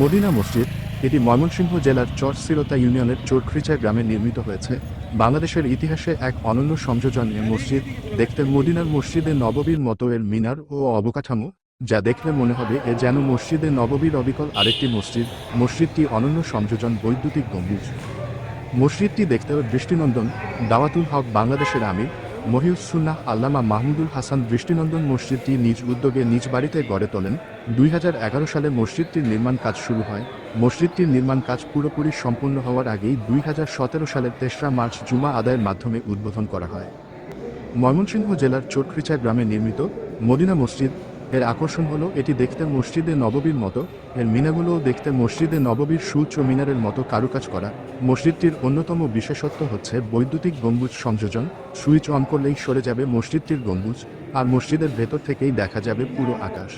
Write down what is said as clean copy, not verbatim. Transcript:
Medina মসজিদ এটি ময়মনসিংহ জেলার চরসিরতা ইউনিয়নের চোরখৃচা গ্রামে নির্মিত হয়েছে। বাংলাদেশের ইতিহাসে এক অনন্য সংযোজন এ মসজিদ। দেখতে মদিনার মসজিদে নববীর মতো এর মিনার ও অবকাঠামো, যা দেখলে মনে হবে এ যেন মসজিদে নববীর অবিকল আরেকটি মসজিদ। মসজিদটি অনন্য সংযোজন বৈদ্যুতিক গম্বুজ। মসজিদটি দেখতেও দৃষ্টিনন্দন। দাওয়াতুল হক বাংলাদেশের আমির মহিউস সুন্নাহ আল্লামা মাহমুদুল হাসান দৃষ্টিনন্দন মসজিদটি নিজ উদ্যোগে নিজ বাড়িতে গড়ে তোলেন। 2011 সালে মসজিদটির নির্মাণ কাজ শুরু হয়। মসজিদটির নির্মাণ কাজ পুরোপুরি সম্পূর্ণ হওয়ার আগেই 2017 সালের 3রা মার্চ জুমা আদায়ের মাধ্যমে উদ্বোধন করা হয়। ময়মনসিংহ জেলার চোরখৃচা গ্রামে নির্মিত মদিনা মসজিদ এর আকর্ষণ হলো এটি দেখতে মসজিদে নববীর মতো। এর মিনারগুলোও দেখতে মসজিদে নববীর সুউচ্চ মিনারের মতো কারুকাজ করা। মসজিদটির অন্যতম বিশেষত্ব হচ্ছে বৈদ্যুতিক গম্বুজ সংযোজন। সুইচ অন করলেই সরে যাবে মসজিদটির গম্বুজ, আর মসজিদের ভেতর থেকেই দেখা যাবে পুরো আকাশ।